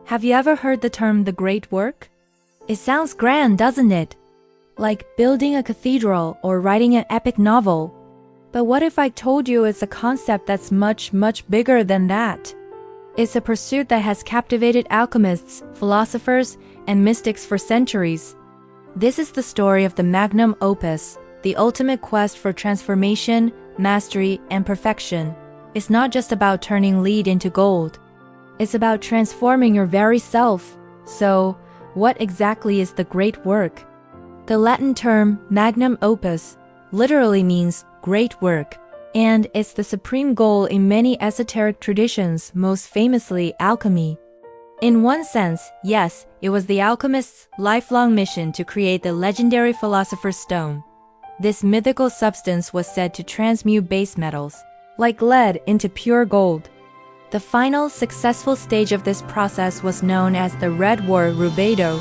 Have you ever heard the term the great work? It sounds grand, doesn't it? Like building a cathedral or writing an epic novel. But what if I told you it's a concept that's much, much bigger than that? It's a pursuit that has captivated alchemists, philosophers, and mystics for centuries. This is the story of the Magnum Opus, the ultimate quest for transformation, mastery, and perfection. It's not just about turning lead into gold. It's about transforming your very self. So, what exactly is the great work? The Latin term Magnum Opus literally means great work, and it's the supreme goal in many esoteric traditions, most famously alchemy. In one sense, yes, it was the alchemist's lifelong mission to create the legendary Philosopher's Stone. This mythical substance was said to transmute base metals, like lead, into pure gold. The final successful stage of this process was known as the Red War Rubedo.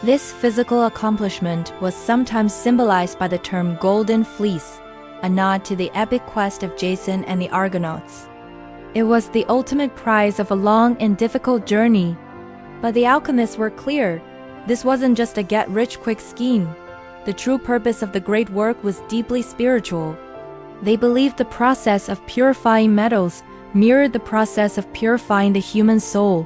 This physical accomplishment was sometimes symbolized by the term Golden Fleece, a nod to the epic quest of Jason and the Argonauts. It was the ultimate prize of a long and difficult journey. But the alchemists were clear. This wasn't just a get-rich-quick scheme. The true purpose of the great work was deeply spiritual. They believed the process of purifying metals mirrored the process of purifying the human soul.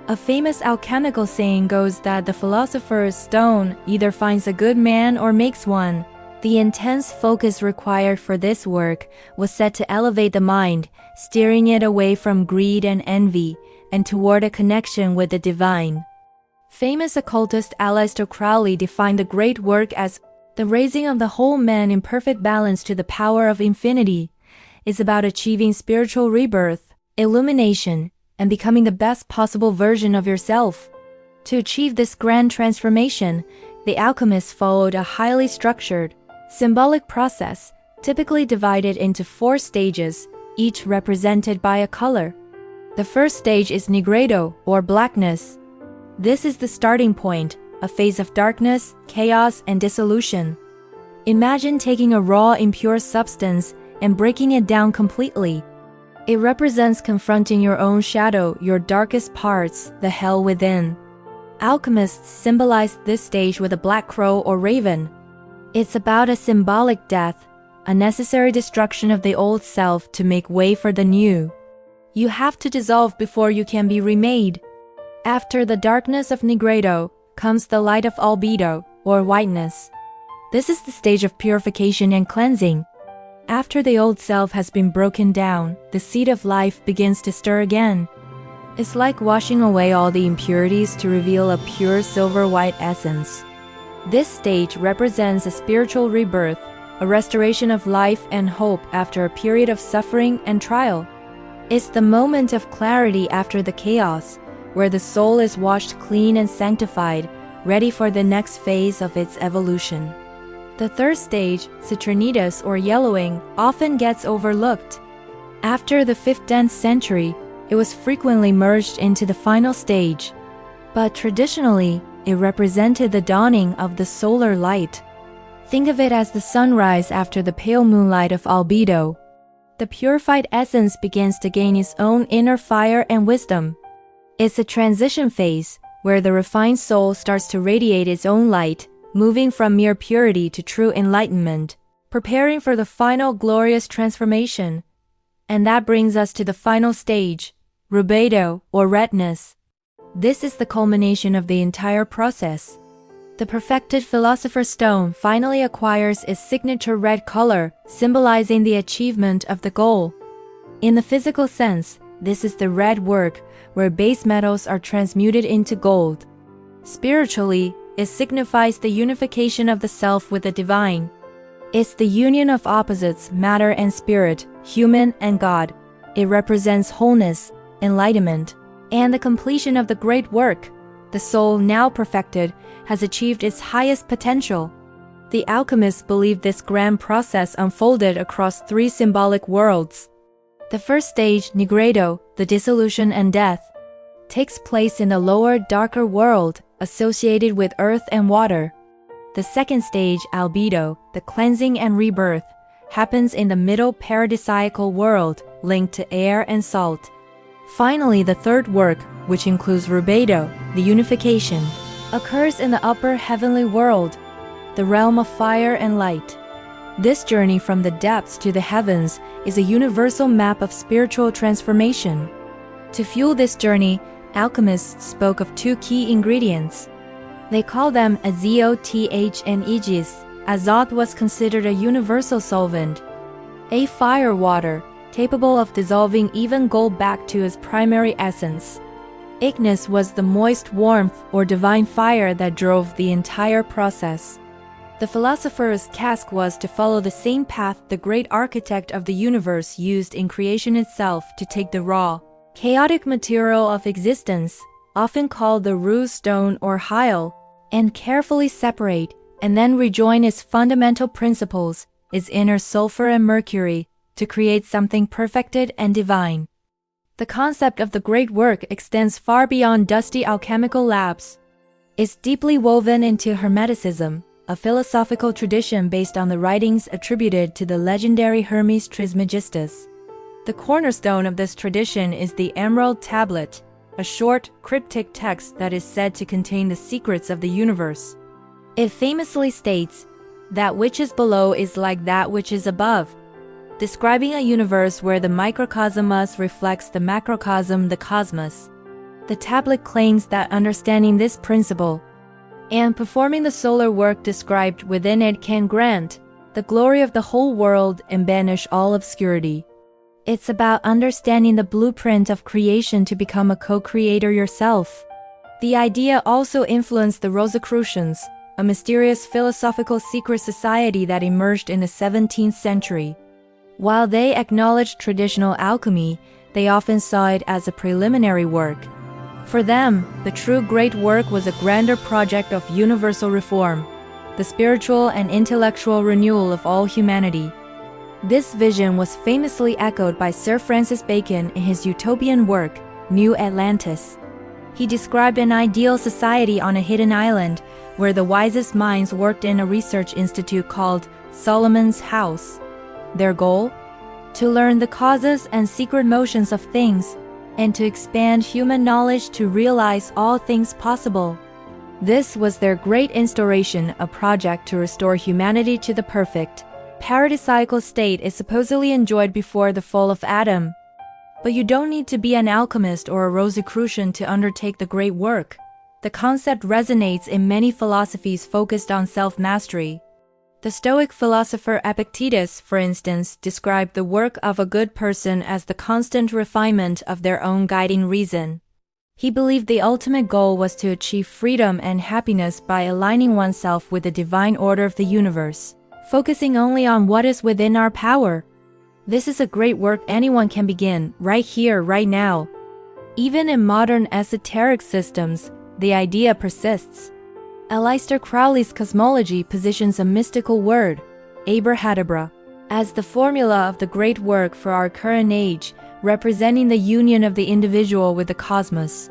A famous alchemical saying goes that the philosopher's stone either finds a good man or makes one. The intense focus required for this work was set to elevate the mind, steering it away from greed and envy, and toward a connection with the divine. Famous occultist Aleister Crowley defined the great work as the raising of the whole man in perfect balance to the power of infinity. It's about achieving spiritual rebirth, illumination, and becoming the best possible version of yourself. To achieve this grand transformation, the alchemists followed a highly structured, symbolic process, typically divided into 4 stages, each represented by a color. The first stage is Nigredo, or blackness. This is the starting point, a phase of darkness, chaos, and dissolution. Imagine taking a raw, impure substance and breaking it down completely. It represents confronting your own shadow, your darkest parts, the hell within. Alchemists symbolize this stage with a black crow or raven. It's about a symbolic death, a necessary destruction of the old self to make way for the new. You have to dissolve before you can be remade. After the darkness of Nigredo comes the light of Albedo, or whiteness. This is the stage of purification and cleansing. After the old self has been broken down, the seed of life begins to stir again. It's like washing away all the impurities to reveal a pure silver-white essence. This stage represents a spiritual rebirth, a restoration of life and hope after a period of suffering and trial. It's the moment of clarity after the chaos, where the soul is washed clean and sanctified, ready for the next phase of its evolution. The third stage, Citrinitas or yellowing, often gets overlooked. After the 5th-10th century, it was frequently merged into the final stage. But traditionally, it represented the dawning of the solar light. Think of it as the sunrise after the pale moonlight of Albedo. The purified essence begins to gain its own inner fire and wisdom. It's a transition phase, where the refined soul starts to radiate its own light, moving from mere purity to true enlightenment, preparing for the final glorious transformation. And that brings us to the final stage, Rubedo, or redness. This is the culmination of the entire process. The perfected Philosopher's Stone finally acquires its signature red color, symbolizing the achievement of the goal. In the physical sense, this is the red work, where base metals are transmuted into gold. Spiritually, it signifies the unification of the self with the divine. It's the union of opposites, matter and spirit, human and God. It represents wholeness, enlightenment, and the completion of the great work. The soul, now perfected, has achieved its highest potential. The alchemists believed this grand process unfolded across 3 symbolic worlds. The first stage, Nigredo, the dissolution and death, takes place in the lower, darker world, associated with earth and water. The second stage, Albedo, the cleansing and rebirth, happens in the middle paradisiacal world, linked to air and salt. Finally, the third work, which includes Rubedo, the unification, occurs in the upper heavenly world, the realm of fire and light. This journey from the depths to the heavens is a universal map of spiritual transformation. To fuel this journey, alchemists spoke of two key ingredients. They call them azoth and aegis. Azoth was considered a universal solvent, a fire water, capable of dissolving even gold back to its primary essence. Ignis was the moist warmth or divine fire that drove the entire process. The philosopher's cask was to follow the same path the great architect of the universe used in creation itself to take the raw, chaotic material of existence, often called the rose stone or hyle, and carefully separate and then rejoin its fundamental principles, its inner sulfur and mercury, to create something perfected and divine. The concept of the great work extends far beyond dusty alchemical labs. It's deeply woven into Hermeticism, a philosophical tradition based on the writings attributed to the legendary Hermes Trismegistus. The cornerstone of this tradition is the Emerald Tablet, a short, cryptic text that is said to contain the secrets of the universe. It famously states, "That which is below is like that which is above," describing a universe where the microcosmos reflects the macrocosm, the cosmos. The tablet claims that understanding this principle and performing the solar work described within it can grant the glory of the whole world and banish all obscurity. It's about understanding the blueprint of creation to become a co-creator yourself. The idea also influenced the Rosicrucians, a mysterious philosophical secret society that emerged in the 17th century. While they acknowledged traditional alchemy, they often saw it as a preliminary work. For them, the true great work was a grander project of universal reform, the spiritual and intellectual renewal of all humanity. This vision was famously echoed by Sir Francis Bacon in his utopian work, New Atlantis. He described an ideal society on a hidden island where the wisest minds worked in a research institute called Solomon's House. Their goal? To learn the causes and secret motions of things, and to expand human knowledge to realize all things possible. This was their great instauration, a project to restore humanity to the perfect, paradisiacal state it supposedly enjoyed before the fall of Adam. But you don't need to be an alchemist or a Rosicrucian to undertake the great work. The concept resonates in many philosophies focused on self-mastery. The Stoic philosopher Epictetus, for instance, described the work of a good person as the constant refinement of their own guiding reason. He believed the ultimate goal was to achieve freedom and happiness by aligning oneself with the divine order of the universe, focusing only on what is within our power. This is a great work anyone can begin, right here, right now. Even in modern esoteric systems, the idea persists. Aleister Crowley's cosmology positions a mystical word, abrahadabra, as the formula of the great work for our current age, representing the union of the individual with the cosmos.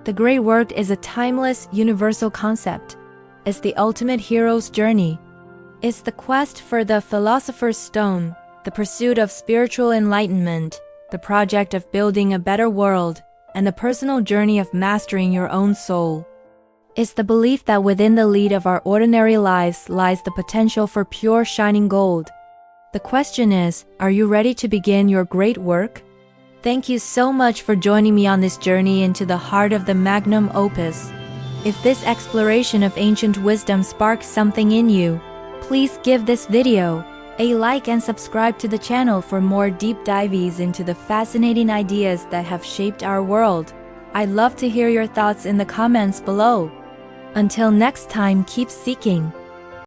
The great work is a timeless, universal concept. It's the ultimate hero's journey. It's the quest for the philosopher's stone, the pursuit of spiritual enlightenment, the project of building a better world, and the personal journey of mastering your own soul. It's the belief that within the lead of our ordinary lives lies the potential for pure shining gold. The question is, are you ready to begin your great work? Thank you so much for joining me on this journey into the heart of the Magnum Opus. If this exploration of ancient wisdom sparks something in you, please give this video a like and subscribe to the channel for more deep dives into the fascinating ideas that have shaped our world. I'd love to hear your thoughts in the comments below. Until next time, keep seeking.